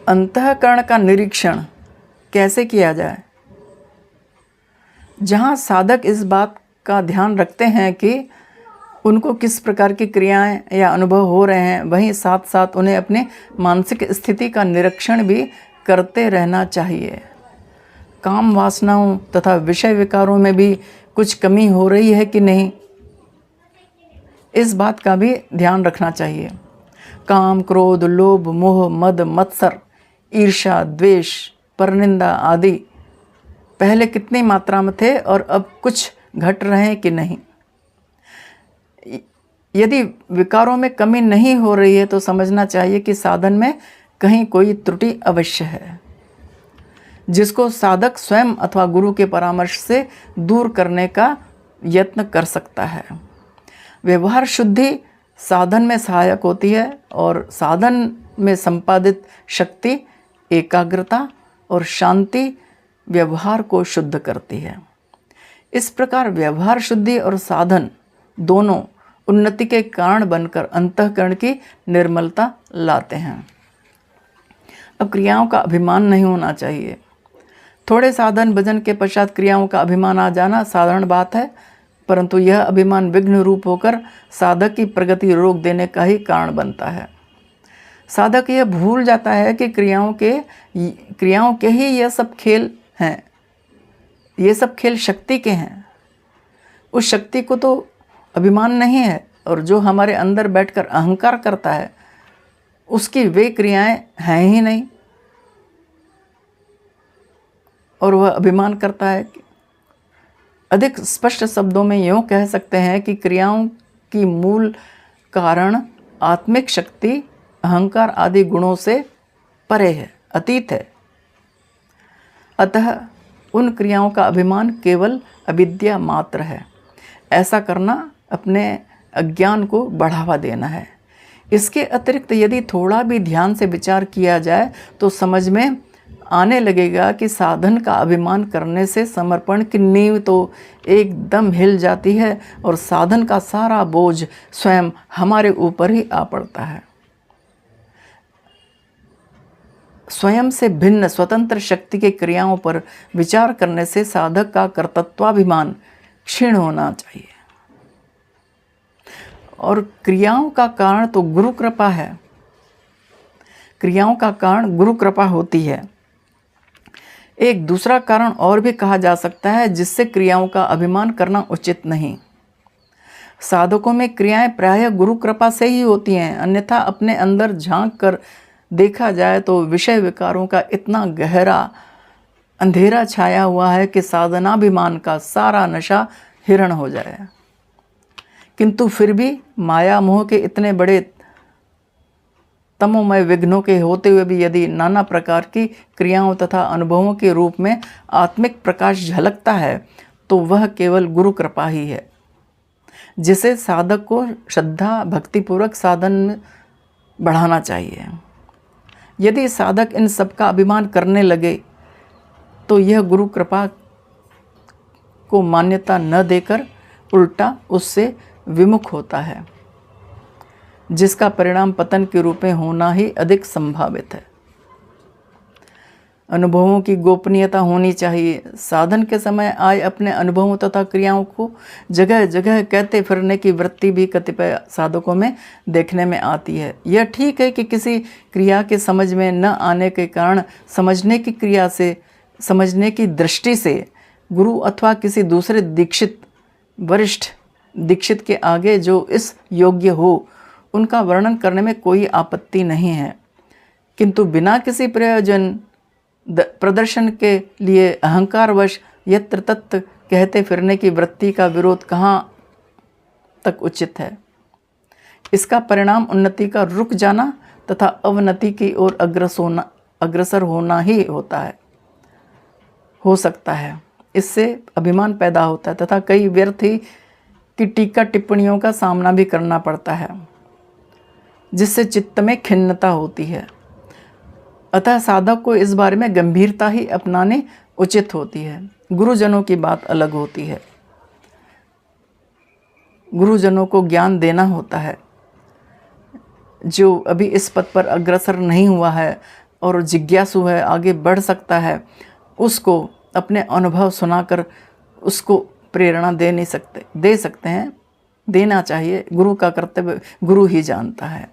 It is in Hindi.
अंतःकरण का निरीक्षण कैसे किया जाए? जहाँ साधक इस बात का ध्यान रखते हैं कि उनको किस प्रकार की क्रियाएं या अनुभव हो रहे हैं, वहीं साथ साथ उन्हें अपने मानसिक स्थिति का निरीक्षण भी करते रहना चाहिए। काम वासनाओं तथा विषय विकारों में भी कुछ कमी हो रही है कि नहीं, इस बात का भी ध्यान रखना चाहिए। काम, क्रोध, लोभ, मोह, मद, मत्सर, ईर्ष्या, द्वेष, परनिंदा आदि पहले कितनी मात्रा में थे और अब कुछ घट रहे हैं कि नहीं। यदि विकारों में कमी नहीं हो रही है तो समझना चाहिए कि साधन में कहीं कोई त्रुटि अवश्य है, जिसको साधक स्वयं अथवा गुरु के परामर्श से दूर करने का यत्न कर सकता है। व्यवहार शुद्धि साधन में सहायक होती है और साधन में संपादित शक्ति, एकाग्रता और शांति व्यवहार को शुद्ध करती है। इस प्रकार व्यवहार शुद्धि और साधन दोनों उन्नति के कारण बनकर अंतःकरण की निर्मलता लाते हैं। अब क्रियाओं का अभिमान नहीं होना चाहिए। थोड़े साधन भजन के पश्चात क्रियाओं का अभिमान आ जाना साधारण बात है, परंतु यह अभिमान विघ्न रूप होकर साधक की प्रगति रोक देने का ही कारण बनता है। साधक यह भूल जाता है कि क्रियाओं के ही यह सब खेल हैं। ये सब खेल शक्ति के हैं। उस शक्ति को तो अभिमान नहीं है, और जो हमारे अंदर बैठकर अहंकार करता है उसकी वे क्रियाएं हैं ही नहीं, और वह अभिमान करता है। अधिक स्पष्ट शब्दों में यूँ कह सकते हैं कि क्रियाओं की मूल कारण आत्मिक शक्ति, अहंकार आदि गुणों से परे है, अतीत है। अतः उन क्रियाओं का अभिमान केवल अविद्या मात्र है। ऐसा करना अपने अज्ञान को बढ़ावा देना है। इसके अतिरिक्त यदि थोड़ा भी ध्यान से विचार किया जाए तो समझ में आने लगेगा कि साधन का अभिमान करने से समर्पण की नींव तो एकदम हिल जाती है और साधन का सारा बोझ स्वयं हमारे ऊपर ही आ पड़ता है। स्वयं से भिन्न स्वतंत्र शक्ति की क्रियाओं पर विचार करने से साधक का कर्तृत्वाभिमान क्षीण होना चाहिए। और क्रियाओं का कारण तो गुरु कृपा है। क्रियाओं का कारण गुरु कृपा होती है। एक दूसरा कारण और भी कहा जा सकता है जिससे क्रियाओं का अभिमान करना उचित नहीं। साधकों में क्रियाएं प्रायः गुरु कृपा से ही होती हैं, अन्यथा अपने अंदर झांक कर देखा जाए तो विषय विकारों का इतना गहरा अंधेरा छाया हुआ है कि साधनाभिमान का सारा नशा हिरण हो जाए। किंतु फिर भी माया मोह के इतने बड़े तमोमय विघ्नों के होते हुए भी यदि नाना प्रकार की क्रियाओं तथा अनुभवों के रूप में आत्मिक प्रकाश झलकता है तो वह केवल गुरु कृपा ही है, जिसे साधक को श्रद्धा भक्तिपूर्वक साधन में बढ़ाना चाहिए। यदि साधक इन सब का अभिमान करने लगे तो यह गुरु कृपा को मान्यता न देकर उल्टा उससे विमुख होता है, जिसका परिणाम पतन के रूप में होना ही अधिक संभावित है। अनुभवों की गोपनीयता होनी चाहिए। साधन के समय आए अपने अनुभवों तथा क्रियाओं को जगह जगह कहते फिरने की वृत्ति भी कतिपय साधकों में देखने में आती है। यह ठीक है कि किसी क्रिया के समझ में न आने के कारण समझने की दृष्टि से गुरु अथवा किसी दूसरे वरिष्ठ दीक्षित के आगे जो इस योग्य हो उनका वर्णन करने में कोई आपत्ति नहीं है, किंतु बिना किसी प्रदर्शन के लिए अहंकारवश यत्र तत्र कहते फिरने की वृत्ति का विरोध कहाँ तक उचित है। इसका परिणाम उन्नति का रुक जाना तथा अवनति की ओर अग्रसर होना ही हो सकता है। इससे अभिमान पैदा होता है तथा कई व्यर्थ ही की टीका टिप्पणियों का सामना भी करना पड़ता है, जिससे चित्त में खिन्नता होती है। अतः साधक को इस बारे में गंभीरता ही अपनानी उचित होती है। गुरुजनों की बात अलग होती है। गुरुजनों को ज्ञान देना होता है। जो अभी इस पद पर अग्रसर नहीं हुआ है और जिज्ञासु है, आगे बढ़ सकता है, उसको अपने अनुभव सुनाकर उसको प्रेरणा दे सकते हैं, देना चाहिए। गुरु का कर्तव्य गुरु ही जानता है।